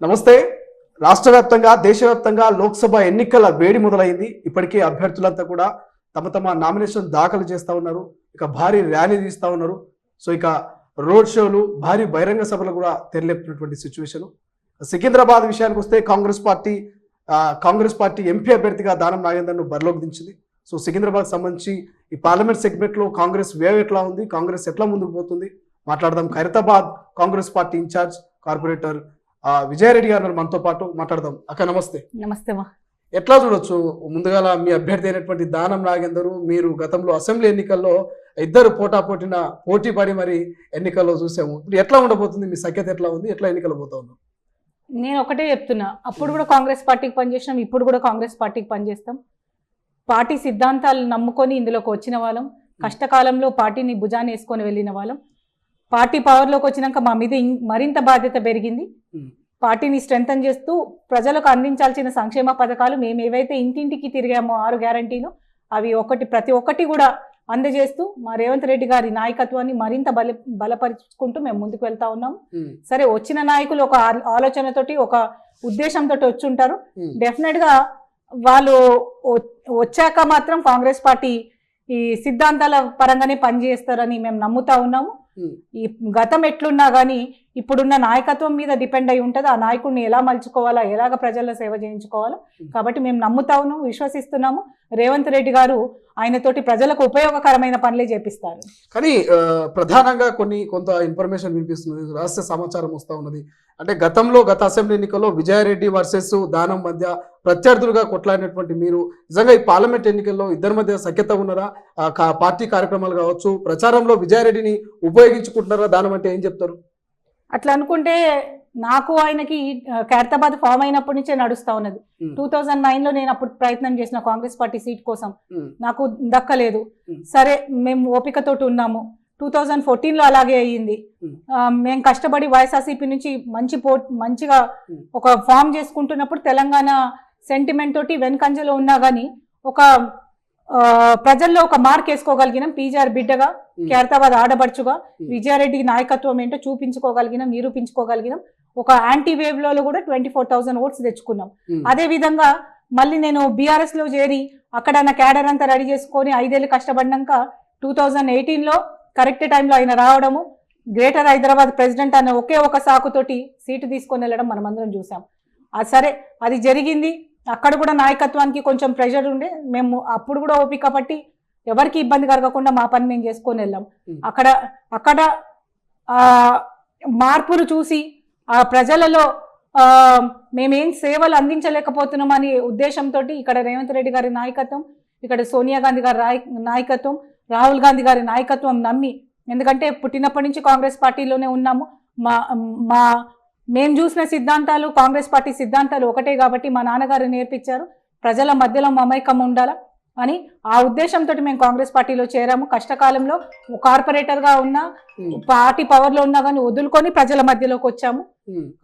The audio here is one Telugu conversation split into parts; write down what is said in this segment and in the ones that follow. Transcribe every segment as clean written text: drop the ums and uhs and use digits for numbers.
నమస్తే. రాష్ట్ర వ్యాప్తంగా దేశవ్యాప్తంగా లోక్సభ ఎన్నికల వేడి మొదలైంది. ఇప్పటికే అభ్యర్థులంతా కూడా తమ తమ నామినేషన్ దాఖలు చేస్తూ ఉన్నారు. ఇక భారీ ర్యాలీ తీస్తూ ఉన్నారు. సో ఇక రోడ్ షోలు, భారీ బహిరంగ సభలు కూడా తెరలేపుతున్నటువంటి సిచ్యువేషన్. సికింద్రాబాద్ విషయానికి వస్తే కాంగ్రెస్ పార్టీ ఎంపీ అభ్యర్థిగా దానం నాగేందర్ను బరిలోకి దించింది. సో సికింద్రాబాద్ సంబంధించి ఈ పార్లమెంట్ సెగ్మెంట్లో కాంగ్రెస్ వేవ్ ఎట్లా ఉంది, కాంగ్రెస్ ఎట్లా ముందుకు పోతుంది మాట్లాడదాం. Khairatabad Congress party incharge corporator Vijaya Reddy garu మనతో పాటు మాట్లాడదాం. అక్క నమస్తే. నమస్తే మా. ఎట్లా చూడొచ్చు, ముందుగా మీ అభ్యర్థి అయినటువంటి దానం నాగేందర్, మీరు గతంలో అసెంబ్లీ ఎన్నికల్లో ఇద్దరు పోటీ పడి మరి ఎన్నికల్లో చూసాము. ఇప్పుడు ఎట్లా ఉండబోతుంది, మీ సఖ్యత ఎట్లా ఉంది, ఎట్లా ఎన్నికలు పోతా ఉన్నాం? నేను ఒకటే చెప్తున్నా, అప్పుడు కూడా కాంగ్రెస్ పార్టీకి పనిచేసినాం, ఇప్పుడు కూడా కాంగ్రెస్ పార్టీకి పనిచేస్తాం. పార్టీ సిద్ధాంతాలు నమ్ముకొని ఇందులోకి వచ్చిన వాళ్ళం, కష్టకాలంలో పార్టీని భుజాన్ని వేసుకొని వెళ్ళిన వాళ్ళం. పార్టీ పవర్లోకి వచ్చినాక మా మీద మరింత బాధ్యత పెరిగింది. పార్టీని స్ట్రెంథన్ చేస్తూ ప్రజలకు అందించాల్సిన సంక్షేమ పథకాలు మేము ఏవైతే ఇంటింటికి తిరిగామో 6 గ్యారంటీలు అవి ప్రతి ఒక్కటి కూడా అందజేస్తూ మా రేవంత్ రెడ్డి గారి నాయకత్వాన్ని మరింత బలపరుచుకుంటూ మేము ముందుకు వెళ్తా ఉన్నాం. సరే, వచ్చిన నాయకులు ఒక ఆలోచనతోటి, ఒక ఉద్దేశంతో వచ్చి ఉంటారు. డెఫినెట్ గా వాళ్ళు వచ్చాక మాత్రం కాంగ్రెస్ పార్టీ ఈ సిద్ధాంతాల పరంగానే పనిచేస్తారని మేము నమ్ముతా ఉన్నాము. ఈ గతం ఎట్లున్నా కానీ ఇప్పుడున్న నాయకత్వం మీద డిపెండ్ అయి ఉంటుంది. ఆ నాయకుడిని ఎలా మలుచుకోవాలా, ఎలాగ ప్రజల్లో సేవ చేయించుకోవాలో. కాబట్టి మేము నమ్ముతా ఉన్నాము, విశ్వసిస్తున్నాము. రేవంత్ రెడ్డి గారు ఆయనతోటి ప్రజలకు ఉపయోగకరమైన పనులే చేపిస్తారు. కానీ ప్రధానంగా కొంత ఇన్ఫర్మేషన్ వినిపిస్తున్నది, రహస్య సమాచారం వస్తూ ఉన్నది. అంటే గత అసెంబ్లీ ఎన్నికల్లో విజయారెడ్డి వర్సెస్ దానం మధ్య ప్రత్యర్థులుగా కొట్లాడినటువంటి మీరు నిజంగా ఈ పార్లమెంట్ ఎన్నికల్లో ఇద్దరి మధ్య సఖ్యత ఉన్నారా? పార్టీ కార్యక్రమాలు కావచ్చు, ప్రచారంలో విజయారెడ్డిని ఉపయోగించుకుంటున్నారా? దానం అంటే ఏం చెప్తారు? అట్లా అనుకుంటే నాకు ఆయనకి ఖైరతాబాద్ ఫామ్ అయినప్పటి నుంచే నడుస్తా ఉన్నది. 2009లో నేను అప్పుడు ప్రయత్నం చేసిన కాంగ్రెస్ పార్టీ సీట్ కోసం, నాకు దక్కలేదు. సరే, మేము ఓపికతోటి ఉన్నాము. 2014లో అలాగే అయ్యింది. మేము కష్టపడి వైఎస్ఆర్సీపీ నుంచి మంచిగా ఒక ఫామ్ చేసుకుంటున్నప్పుడు తెలంగాణ సెంటిమెంట్ తోటి వెనుకంజలో ఉన్నా కానీ ఒక ప్రజల్లో ఒక మార్క్ వేసుకోగలిగినాం. పీజీఆర్ బిడ్డగా, ఖైరతాబాద్ ఆడబడుచుగా విజయారెడ్డి నాయకత్వం ఏంటో చూపించుకోగలిగినాం, నిరూపించుకోగలిగినాం. ఒక యాంటీ వేవ్ లో కూడా 24,000 ఓట్స్ తెచ్చుకున్నాం. అదే విధంగా మళ్ళీ నేను బీఆర్ఎస్ లో చేరి అక్కడ నా క్యాడర్ అంతా రెడీ చేసుకొని 5 ఏళ్ళు కష్టపడినాక 2018లో కరెక్ట్ టైంలో ఆయన రావడము, గ్రేటర్ హైదరాబాద్ ప్రెసిడెంట్ అనే ఒకే ఒక సాకుతోటి సీటు తీసుకొని వెళ్ళడం మనం అందరం చూసాం. సరే, అది జరిగింది. అక్కడ కూడా నాయకత్వానికి కొంచెం ప్రెషర్ ఉండే, మేము అప్పుడు కూడా ఓపిక పట్టి ఎవరికి ఇబ్బంది కలగకుండా మా పని మేము చేసుకొని వెళ్ళాం. అక్కడ మార్పులు చూసి ఆ ప్రజలలో మేమేం సేవలు అందించలేకపోతున్నాం అనే ఉద్దేశంతో ఇక్కడ రేవంత్ రెడ్డి గారి నాయకత్వం, ఇక్కడ సోనియా గాంధీ గారి నాయకత్వం, రాహుల్ గాంధీ గారి నాయకత్వం నమ్మి, ఎందుకంటే పుట్టినప్పటి నుంచి కాంగ్రెస్ పార్టీలోనే ఉన్నాము. మేము చూసిన సిద్ధాంతాలు, కాంగ్రెస్ పార్టీ సిద్ధాంతాలు ఒకటే కాబట్టి మా నాన్నగారు నేర్పించారు, ప్రజల మధ్యలో మమైకం ఉండాలా అని. ఆ ఉద్దేశంతో మేము కాంగ్రెస్ పార్టీలో చేరాము. కష్టకాలంలో కార్పొరేటర్గా ఉన్నా, పార్టీ పవర్లో ఉన్నా కానీ వదులుకొని ప్రజల మధ్యలోకి వచ్చాము,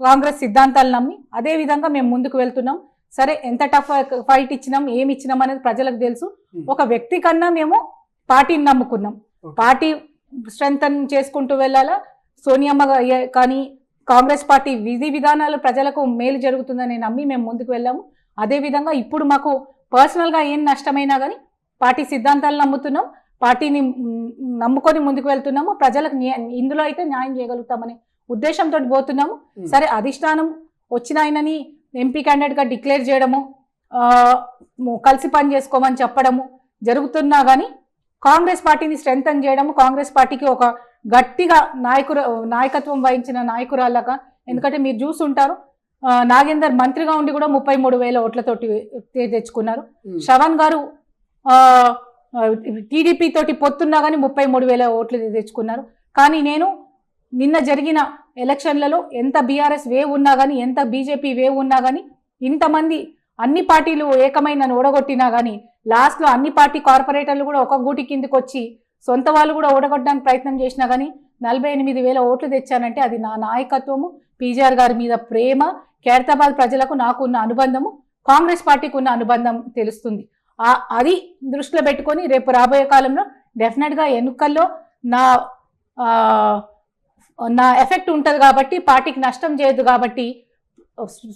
కాంగ్రెస్ సిద్ధాంతాలు నమ్మి. అదే విధంగా మేము ముందుకు వెళ్తున్నాం. సరే, ఎంత టఫ్ ఫైట్ ఇచ్చినాం, ఏమి ఇచ్చినాం అనేది ప్రజలకు తెలుసు. ఒక వ్యక్తి కన్నా మేము పార్టీని నమ్ముకున్నాం. పార్టీ స్ట్రెంథన్ చేసుకుంటూ వెళ్ళాలా. సోనియమ్మ కానీ కాంగ్రెస్ పార్టీ విధి విధానాలు ప్రజలకు మేలు జరుగుతుందని నమ్మి మేము ముందుకు వెళ్ళాము. అదేవిధంగా ఇప్పుడు మాకు పర్సనల్గా ఏం నష్టమైనా కానీ పార్టీ సిద్ధాంతాలు నమ్ముతున్నాం, పార్టీని నమ్ముకొని ముందుకు వెళ్తున్నాము. ప్రజలకు ఇందులో అయితే న్యాయం చేయగలుగుతామనే ఉద్దేశంతో పోతున్నాము. సరే, అధిష్టానం వచ్చిన ఆయనని ఎంపీ క్యాండిడేట్గా డిక్లేర్ చేయడము, కలిసి పని చేసుకోమని చెప్పడము జరుగుతున్నా కానీ కాంగ్రెస్ పార్టీని స్ట్రెంథన్ చేయడము, కాంగ్రెస్ పార్టీకి ఒక గట్టిగా నాయకత్వం వహించిన నాయకురాళ్ళగా. ఎందుకంటే మీరు చూస్తుంటారు, నాగేందర్ మంత్రిగా ఉండి కూడా 33,000 ఓట్లతోటి తెచ్చుకున్నారు. శ్రవణ్ గారు టీడీపీ తోటి పొత్తున్నా కానీ 33,000 ఓట్లు తెచ్చుకున్నారు. కానీ నేను నిన్న జరిగిన ఎలక్షన్లలో ఎంత బీఆర్ఎస్ వేవ్ ఉన్నా కానీ, ఎంత బీజేపీ వేవ్ ఉన్నా కానీ, ఇంతమంది అన్ని పార్టీలు ఏకమై నన్ను ఓడగొట్టినా కానీ లాస్ట్లో అన్ని పార్టీ కార్పొరేటర్లు కూడా ఒక గూటి కిందకి వచ్చి సొంత వాళ్ళు కూడా ఓడగొట్టడానికి ప్రయత్నం చేసినా కానీ 48,000 ఓట్లు తెచ్చానంటే అది నా నాయకత్వము, పీజీఆర్ గారి మీద ప్రేమ, ఖైరతాబాద్ ప్రజలకు నాకు ఉన్న అనుబంధము, కాంగ్రెస్ పార్టీకి ఉన్న అనుబంధం తెలుస్తుంది. అది దృష్టిలో పెట్టుకొని రేపు రాబోయే కాలంలో డెఫినెట్గా ఎన్నికల్లో నా ఎఫెక్ట్ ఉంటుంది కాబట్టి, పార్టీకి నష్టం చేయదు కాబట్టి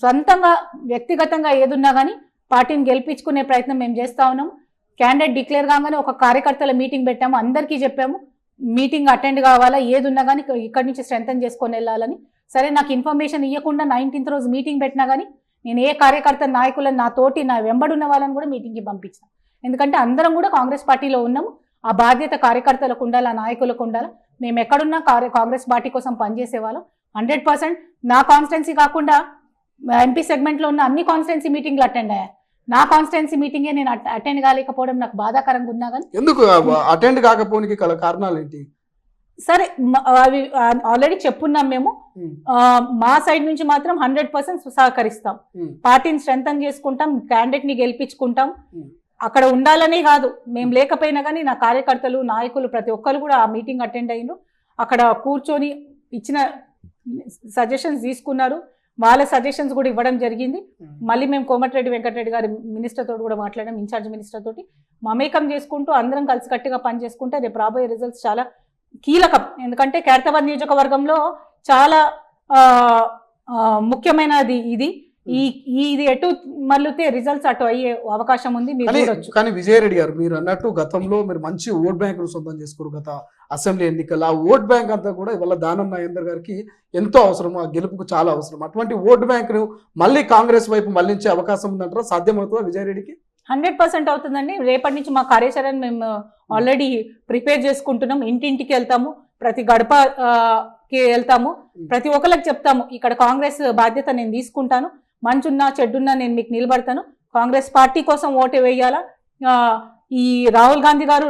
సొంతంగా వ్యక్తిగతంగా ఏదున్నా కానీ పార్టీని గెలిపించుకునే ప్రయత్నం మేము చేస్తా ఉన్నాము. క్యాండిడేట్ డిక్లేర్ కాగానే ఒక కార్యకర్తల మీటింగ్ పెట్టాము, అందరికీ చెప్పాము మీటింగ్ అటెండ్ కావాలా, ఏది ఉన్నా కానీ ఇక్కడి నుంచి స్ట్రెంథన్ చేసుకొని వెళ్ళాలని. సరే, నాకు ఇన్ఫర్మేషన్ ఇవ్వకుండా 19th రోజు మీటింగ్ పెట్టినా కానీ నేను ఏ కార్యకర్త నాయకులను నా వెంబడున్న వాళ్ళని కూడా మీటింగ్కి పంపించాను. ఎందుకంటే అందరం కూడా కాంగ్రెస్ పార్టీలో ఉన్నాము. ఆ బాధ్యత కార్యకర్తలకు ఉండాలి, ఆ నాయకులకు ఉండాలి. మేము ఎక్కడున్నా కాంగ్రెస్ పార్టీ కోసం పనిచేసే వాళ్ళం. 100% నా కాన్స్టిట్యున్సీ కాకుండా ఎంపీ సెగ్మెంట్లో ఉన్న అన్ని కాన్స్టిట్యున్సీ మీటింగ్లు అటెండ్ అయ్యాను. నా కాన్స్టిట్యున్సీ మీటింగే నేను అటెండ్ కాలేకపోవడం నాకు బాధాకరంగా ఉన్నా కానీ. ఎందుకు అటెండ్ కాకపోవడానికి కారణాలు ఏంటి? సరే, అవి ఆల్రెడీ చెప్పున్నాం మేము. మా సైడ్ నుంచి మాత్రం 100% సహకరిస్తాం. పార్టీని స్ట్రెంథన్ చేసుకుంటాం, క్యాండిడేట్ ని గెలిపించుకుంటాం. అక్కడ ఉండాలనే కాదు, మేము లేకపోయినా కానీ నా కార్యకర్తలు నాయకులు ప్రతి ఒక్కరు కూడా ఆ మీటింగ్ అటెండ్ అయ్యారు. అక్కడ కూర్చొని ఇచ్చిన సజెషన్స్ తీసుకున్నారు, వాళ్ళ సజెషన్స్ కూడా ఇవ్వడం జరిగింది. మళ్ళీ మేము కోమటిరెడ్డి వెంకటరెడ్డి గారి మినిస్టర్ తోటి కూడా మాట్లాడాం, ఇన్ఛార్జ్ మినిస్టర్ తోటి మమేకం చేసుకుంటూ అందరం కలిసికట్టుగా పనిచేసుకుంటే రేపు రాబోయే రిజల్ట్స్ చాలా కీలకం. ఎందుకంటే ఖైరతాబాద్ నియోజకవర్గంలో చాలా ముఖ్యమైనది ఇది. ఇది ఎటు మళ్ళీ రిజల్ట్స్ అటు అయ్యే అవకాశం ఉంది, మీరు చూడొచ్చు. కానీ విజయరెడ్డి గారు, మీరు అన్నట్టు గతంలో మీరు మంచి ఓట్ బ్యాంక్ సొంతం చేసుకోరు. గత అసెంబ్లీ ఎన్నికలు ఆ ఓట్ బ్యాంక్ అంతా కూడా ఇవాళ దానం నాగేందర్ గారికి ఎంతో అవసరం, ఆ గెలుపుకు చాలా అవసరం. అటువంటి ఓట్ బ్యాంక్ ను మళ్ళీ కాంగ్రెస్ వైపు మళ్లించే అవకాశం ఉందంటారా? సాధ్యమవుతుందా విజయరెడ్డికి? 100% అవుతుందండి. రేపటి నుంచి మా కార్యాచరణ మేము ఆల్రెడీ ప్రిపేర్ చేసుకుంటున్నాం. ఇంటింటికి వెళ్తాము, ప్రతి గడపకి వెళ్తాము, ప్రతి ఒక్కరికి చెప్తాము ఇక్కడ కాంగ్రెస్ బాధ్యత నేను తీసుకుంటాను, మంచున్నా చెడ్డున్నా నేను మీకు నిలబడతాను, కాంగ్రెస్ పార్టీ కోసం ఓటు వేయాలా. ఈ రాహుల్ గాంధీ గారు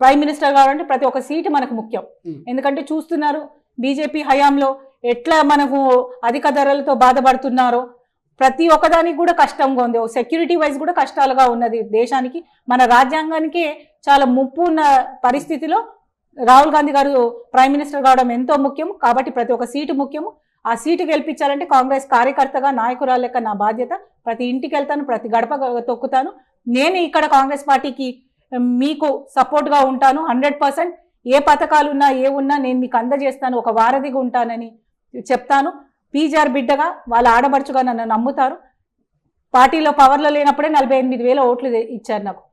ప్రైమ్ మినిస్టర్ గారు అంటే ప్రతి ఒక్క సీటు మనకు ముఖ్యం. ఎందుకంటే చూస్తున్నారు బీజేపీ హయాంలో ఎట్లా మనకు అధిక ధరలతో బాధపడుతున్నారో, ప్రతి ఒక్కదానికి కూడా కష్టంగా ఉంది. సెక్యూరిటీ వైజ్ కూడా కష్టాలుగా ఉన్నది దేశానికి, మన రాజ్యాంగానికి చాలా ముప్పు ఉన్న పరిస్థితిలో రాహుల్ గాంధీ గారు ప్రైమ్ మినిస్టర్ కావడం ఎంతో ముఖ్యం. కాబట్టి ప్రతి ఒక్క సీటు ముఖ్యము. ఆ సీటు గెలిపించాలంటే కాంగ్రెస్ కార్యకర్తగా నాయకురాలు లెక్క నా బాధ్యత. ప్రతి ఇంటికి వెళ్తాను, ప్రతి గడప తొక్కుతాను. నేను ఇక్కడ కాంగ్రెస్ పార్టీకి మీకు సపోర్ట్గా ఉంటాను. 100% ఏ పథకాలు ఉన్నా ఏ ఉన్నా నేను మీకు అందజేస్తాను, ఒక వారధిగా ఉంటానని చెప్తాను. పీజీఆర్ బిడ్డగా వాళ్ళ ఆడబడుచుగా నన్ను నమ్ముతారు. పార్టీలో పవర్లో లేనప్పుడే 48,000 ఓట్లు ఇచ్చారు నాకు.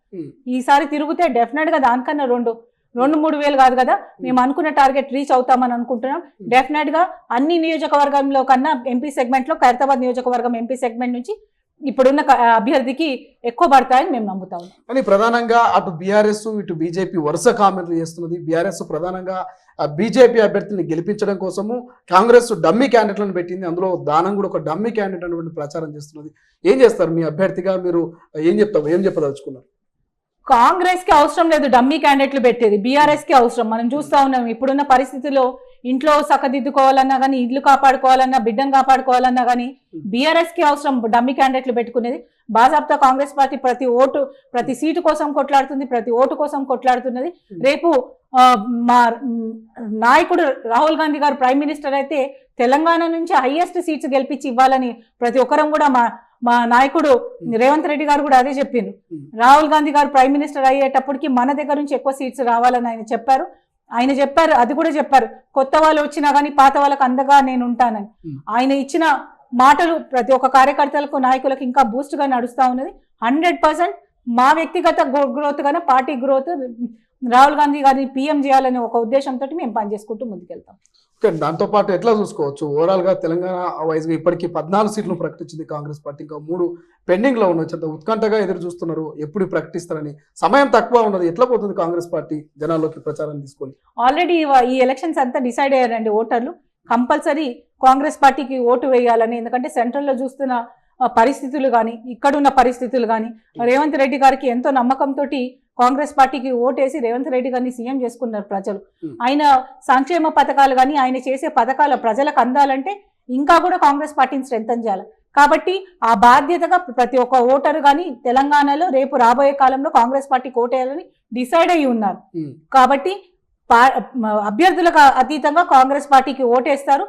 ఈసారి తిరిగితే డెఫినెట్గా దానికన్నా 2-3 వేలు కాదు కదా, మేము అనుకున్న టార్గెట్ రీచ్ అవుతామని అనుకుంటున్నాం. డెఫినెట్గా అన్ని నియోజకవర్గంలో కన్నా ఎంపీ సెగ్మెంట్లో ఖైరతాబాద్ నియోజకవర్గం ఎంపీ సెగ్మెంట్ నుంచి ఇప్పుడున్న అభ్యర్థికి ఎక్కువ పడతాయని మేము నమ్ముతాం. కానీ ప్రధానంగా అటు బీఆర్ఎస్ ఇటు బీజేపీ వరుస కామెంట్లు చేస్తున్నది. బీఆర్ఎస్ ప్రధానంగా బీజేపీ అభ్యర్థిని గెలిపించడం కోసము కాంగ్రెస్ డమ్మీ క్యాండిడేట్లను పెట్టింది. అందులో దానం కూడా ఒక డమ్మీ క్యాండిడేట్ అనేటువంటి ప్రచారం చేస్తున్నది. ఏం చేస్తారు మీ అభ్యర్థిగా? మీరు ఏం చెప్పదలుచుకున్నారు? కాంగ్రెస్ కి అవసరం లేదు డమ్మీ క్యాండిడేట్లు పెట్టేది, బీఆర్ఎస్ కి అవసరం. మనం చూస్తా ఉన్నాం ఇప్పుడున్న పరిస్థితిలో ఇంట్లో సక్కదిద్దుకోవాలన్నా కానీ, ఇల్లు కాపాడుకోవాలన్నా, బిడ్డను కాపాడుకోవాలన్నా కానీ బీఆర్ఎస్ కి అవసరం డమ్మీ క్యాండిడేట్లు పెట్టుకునేది. బాజాబ్తా కాంగ్రెస్ పార్టీ ప్రతి సీటు కోసం కొట్లాడుతుంది, ప్రతి ఓటు కోసం కొట్లాడుతున్నది. రేపు మా నాయకుడు రాహుల్ గాంధీ గారు ప్రైమ్ మినిస్టర్ అయితే తెలంగాణ నుంచి హైయెస్ట్ సీట్స్ గెలిపించి ఇవ్వాలని ప్రతి ఒక్కరం కూడా మా నాయకుడు రేవంత్ రెడ్డి గారు కూడా అదే చెప్పిండ్రు. రాహుల్ గాంధీ గారు ప్రైమ్ మినిస్టర్ అయ్యేటప్పటికి మన దగ్గర నుంచి ఎక్కువ సీట్స్ రావాలని ఆయన చెప్పారు. అది కూడా చెప్పారు, కొత్త వాళ్ళు వచ్చినా కానీ పాత వాళ్ళకి అందగా నేను ఉంటానని. ఆయన ఇచ్చిన మాటలు ప్రతి ఒక్క కార్యకర్తలకు నాయకులకు ఇంకా బూస్ట్ గా నడుస్తా ఉన్నది. 100% మా వ్యక్తిగత గ్రోత్ గానే పార్టీ గ్రోత్, రాహుల్ గాంధీ గారిని పీఎం చేయాలనే ఒక ఉద్దేశంతో మేము పనిచేసుకుంటూ ముందుకెళ్తాం. దాంతో పాటు ఎట్లా చూసుకోవచ్చు ఓవరాల్ గా తెలంగాణ వైజ్ గా ఇప్పటికీ 14 సీట్లు ప్రకటించింది కాంగ్రెస్ పార్టీ, ఇంకా 3 పెండింగ్ లో ఉండొచ్చు. అంత ఉత్కంఠగా ఎదురు చూస్తున్నారు ఎప్పుడు ప్రకటిస్తారని. సమయం తక్కువ ఉన్నది, ఎట్లా పోతుంది కాంగ్రెస్ పార్టీ జనాల్లోకి ప్రచారం తీసుకొని? ఆల్రెడీ ఈ ఎలక్షన్స్ అంతా డిసైడ్ అయ్యారండి ఓటర్లు. కంపల్సరీ కాంగ్రెస్ పార్టీకి ఓటు వేయాలని. ఎందుకంటే సెంట్రల్లో చూస్తున్న పరిస్థితులు కానీ, ఇక్కడున్న పరిస్థితులు కానీ, రేవంత్ రెడ్డి గారికి ఎంతో నమ్మకంతో కాంగ్రెస్ పార్టీకి ఓటేసి రేవంత్ రెడ్డి గారిని సీఎం చేసుకున్నారు ప్రజలు. ఆయన సంక్షేమ పథకాలు కానీ, ఆయన చేసే పథకాలు ప్రజలకు అందాలంటే ఇంకా కూడా కాంగ్రెస్ పార్టీని స్ట్రెంథన్ చేయాలి. కాబట్టి ఆ బాధ్యతగా ప్రతి ఒక్క ఓటరు కానీ తెలంగాణలో రేపు రాబోయే కాలంలో కాంగ్రెస్ పార్టీకి ఓటేయాలని డిసైడ్ అయ్యి ఉన్నారు. కాబట్టి అభ్యర్థులకు అతీతంగా కాంగ్రెస్ పార్టీకి ఓటేస్తారు.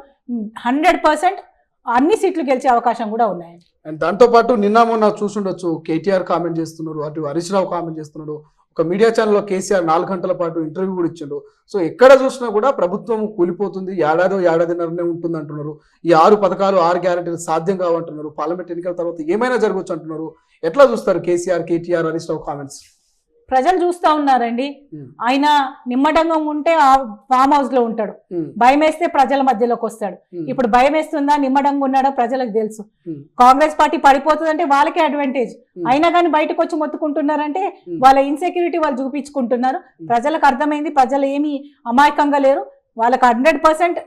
100% అన్ని సీట్లు గెలిచే అవకాశం కూడా ఉన్నాయి. అండ్ దాంతో పాటు నిన్న మొన్న చూసుండొచ్చు, కేటీఆర్ కామెంట్ చేస్తున్నారు, అటు హరీష్ రావు కామెంట్ చేస్తున్నాడు, ఒక మీడియా ఛానల్లో కేసీఆర్ 4 గంటల పాటు ఇంటర్వ్యూ కూడా ఇచ్చిండు. సో ఎక్కడ చూసినా కూడా ప్రభుత్వం కూలిపోతుంది, ఏడాదిన్నరనే ఉంటుంది అంటున్నారు. ఈ 6 పథకాలు 6 గ్యారెంటీలు సాధ్యం కావంటున్నారు. పార్లమెంట్ ఎన్నికల తర్వాత ఏమైనా జరగవచ్చు అంటున్నారు. ఎట్లా చూస్తారు కేసీఆర్, కేటీఆర్, హరీష్ రావు కామెంట్స్? ప్రజలు చూస్తా ఉన్నారండి. ఆయన నిమ్మడంగా ఉంటే ఆ ఫామ్ హౌస్ లో ఉంటాడు, భయం వేస్తే ప్రజల మధ్యలోకి వస్తాడు. ఇప్పుడు భయం వేస్తుందా, నిమ్మడంగా ఉన్నాడో ప్రజలకు తెలుసు. కాంగ్రెస్ పార్టీ పడిపోతుందంటే వాళ్ళకే అడ్వాంటేజ్. అయినా కానీ బయటకు వచ్చి మొత్తుకుంటున్నారంటే వాళ్ళ ఇన్సెక్యూరిటీ వాళ్ళు చూపించుకుంటున్నారు. ప్రజలకు అర్థమైంది, ప్రజలు ఏమీ అమాయకంగా లేరు. వాళ్ళకి 100%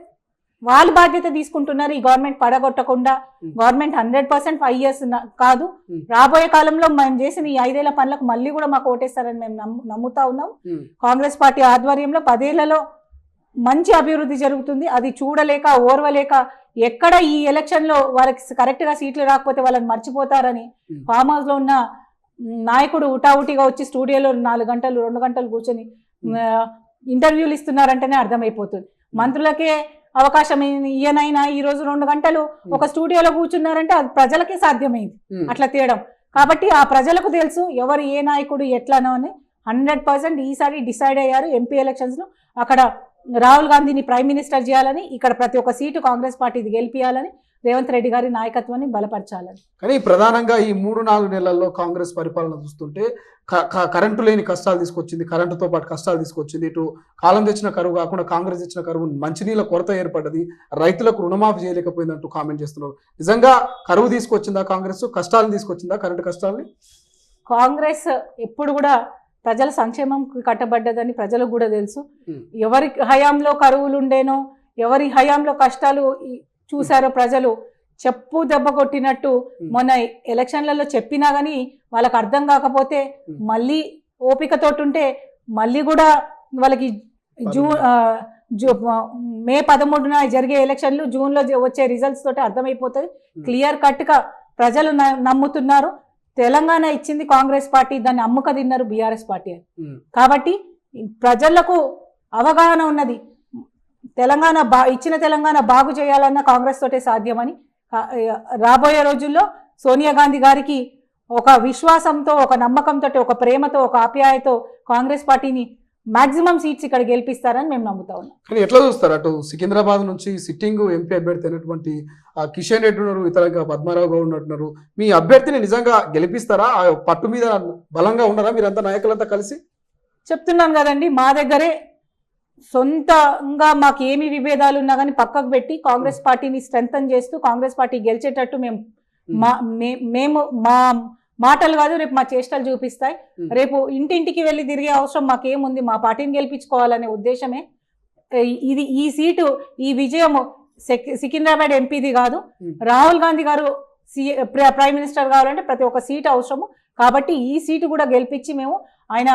వాళ్ళు బాధ్యత తీసుకుంటున్నారు. ఈ గవర్నమెంట్ పడగొట్టకుండా గవర్నమెంట్ 100% 5 years కాదు, రాబోయే కాలంలో మేము చేసిన ఈ 5 ఏళ్ల పనులకు మళ్ళీ కూడా మాకు ఓటేస్తారని మేము నమ్ముతా ఉన్నాం. కాంగ్రెస్ పార్టీ ఆధ్వర్యంలో 10 ఏళ్లలో మంచి అభివృద్ధి జరుగుతుంది. అది చూడలేక ఓర్వలేక ఎక్కడ ఈ ఎలక్షన్ లో వాళ్ళకి కరెక్ట్ గా సీట్లు రాకపోతే వాళ్ళని మర్చిపోతారని ఫామ్ హౌస్ లో ఉన్న నాయకుడు ఉటావుటిగా వచ్చి స్టూడియోలో 4 గంటలు 2 గంటలు కూర్చొని ఇంటర్వ్యూలు ఇస్తున్నారంటేనే అర్థమైపోతుంది. మంత్రులకే అవకాశం ఈయనైనా ఈ రోజు 2 గంటలు ఒక స్టూడియోలో కూర్చున్నారంటే అది ప్రజలకే సాధ్యమైంది అట్లా తీయడం. కాబట్టి ఆ ప్రజలకు తెలుసు ఎవరు ఏ నాయకుడు ఎట్లానో అని. 100% ఈసారి డిసైడ్ అయ్యారు. ఎంపీ ఎలక్షన్స్ లో అక్కడ రాహుల్ గాంధీని ప్రైమ్ మినిస్టర్ చేయాలని, ఇక్కడ ప్రతి ఒక్క సీటు కాంగ్రెస్ పార్టీది గెలిపియాలని, రేవంత్ రెడ్డి గారి నాయకత్వాన్ని బలపరచాలని. కానీ ప్రధానంగా ఈ 3-4 నెలల్లో కాంగ్రెస్ పరిపాలన చూస్తుంటే కరెంటు లేని కష్టాలు తీసుకొచ్చింది, కరెంటుతో పాటు కష్టాలు తీసుకొచ్చింది. ఇటు కాలం తెచ్చిన కరువు కాకుండా కాంగ్రెస్ తెచ్చిన కరువు, మంచినీళ్ళ కొరత ఏర్పడ్డది, రైతులకు రుణమాఫీ చేయలేకపోయిందంటూ కామెంట్ చేస్తున్నారు. నిజంగా కరువు తీసుకొచ్చిందా కాంగ్రెస్, కష్టాలను తీసుకొచ్చిందా కరెంటు కష్టాలని? కాంగ్రెస్ ఎప్పుడు కూడా ప్రజల సంక్షేమం కట్టబడ్డదని ప్రజలకు కూడా తెలుసు. ఎవరి హయాంలో కరువులు ఉండేనో, ఎవరి హయాంలో కష్టాలు చూసారో ప్రజలు చెప్పు దెబ్బ కొట్టినట్టు మొన్న ఎలక్షన్లలో చెప్పినా కానీ వాళ్ళకి అర్థం కాకపోతే మళ్ళీ ఓపికతోటి ఉంటే మళ్ళీ కూడా వాళ్ళకి మే 13న జరిగే ఎలక్షన్లు జూన్లో వచ్చే రిజల్ట్స్ తోటి అర్థమైపోతుంది. క్లియర్ కట్గా ప్రజలు నమ్ముతున్నారు. తెలంగాణ ఇచ్చింది కాంగ్రెస్ పార్టీ, దాన్ని అమ్ముక తిన్నారు బీఆర్ఎస్ పార్టీ. కాబట్టి ప్రజలకు అవగాహన ఉన్నది. ఇచ్చిన తెలంగాణ బాగు చేయాలన్న కాంగ్రెస్ తోటే సాధ్యమని. రాబోయే రోజుల్లో సోనియా గాంధీ గారికి ఒక విశ్వాసంతో, ఒక నమ్మకంతో, ఒక ప్రేమతో, ఒక ఆప్యాయతో కాంగ్రెస్ పార్టీని మాక్సిమం సీట్స్ ఇక్కడ గెలిపిస్తారని మేము నమ్ముతా ఉన్నాం. కానీ ఎట్లా చూస్తారు, అటు సికింద్రాబాద్ నుంచి సిట్టింగ్ ఎంపీ అభ్యర్థి అయినటువంటి కిషన్ రెడ్డి ఉన్నారు, ఇతరంగా పద్మారావు గౌడ్ ఉన్నట్టున్నారు. మీ అభ్యర్థిని నిజంగా గెలిపిస్తారా? పట్టు మీద బలంగా ఉన్నారా మీరంతా నాయకులంతా కలిసి? చెప్తున్నాను కదండి, మా దగ్గరే సొంతంగా మాకు ఏమి విభేదాలు ఉన్నా కానీ పక్కకు పెట్టి కాంగ్రెస్ పార్టీని స్ట్రెంథన్ చేస్తూ కాంగ్రెస్ పార్టీ గెలిచేటట్టు మేము మా మాటలు కాదు, రేపు మా చేష్టలు చూపిస్తాయి. రేపు ఇంటింటికి వెళ్ళి తిరిగే అవసరం మాకేముంది, మా పార్టీని గెలిపించుకోవాలనే ఉద్దేశమే. ఈ సీటు, ఈ విజయం సికింద్రాబాద్ ఎంపీది కాదు. రాహుల్ గాంధీ గారు ప్రైమ్ మినిస్టర్ కావాలంటే ప్రతి ఒక్క సీటు అవసరము. కాబట్టి ఈ సీటు కూడా గెలిపించి మేము ఆయన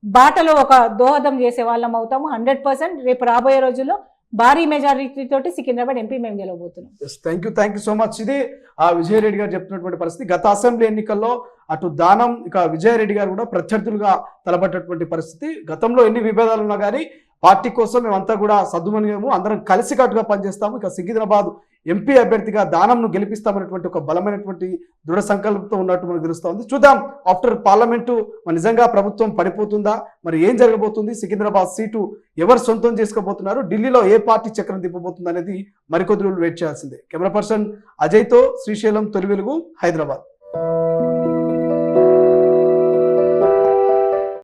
బాటలో ఒక దోహదం చేసే వాళ్ళం అవుతాము. 100% రేపు రాబోయే రోజుల్లో భారీ మెజారిటీ తోటి సికింద్రాబాద్ ఎంపీ మేము గెలవబోతున్నాం. Thank you so much. ఇది విజయరెడ్డి గారు చెప్తున్నటువంటి పరిస్థితి. గత అసెంబ్లీ ఎన్నికల్లో అటు దానం, ఇక విజయరెడ్డి గారు కూడా ప్రత్యర్థులుగా తలపడ్డటువంటి పరిస్థితి. గతంలో ఎన్ని విభేదాలు ఉన్నా కానీ పార్టీ కోసం మేమంతా కూడా సద్దుమనిగాము, అందరం కలిసికట్టుగా పనిచేస్తాము. ఇక సికింద్రాబాద్ ఎంపీ అభ్యర్థిగా దానంను గెలిపిస్తామనేటువంటి ఒక బలమైనటువంటి దృఢ సంకల్పంతో ఉన్నట్టు మనకు తెలుస్తోంది. చూద్దాం ఆఫ్టర్ పార్లమెంటు నిజంగా ప్రభుత్వం పడిపోతుందా, మరి ఏం జరగబోతుంది, సికింద్రాబాద్ సీటు ఎవరు సొంతం చేసుకోబోతున్నారు, ఢిల్లీలో ఏ పార్టీ చక్రం తిప్పబోతుంది అనేది మరికొద్ది రోజులు వెయిట్ చేయాల్సిందే. కెమెరా పర్సన్ అజయ్తో శ్రీశైలం, తొలి వెలుగు, హైదరాబాద్.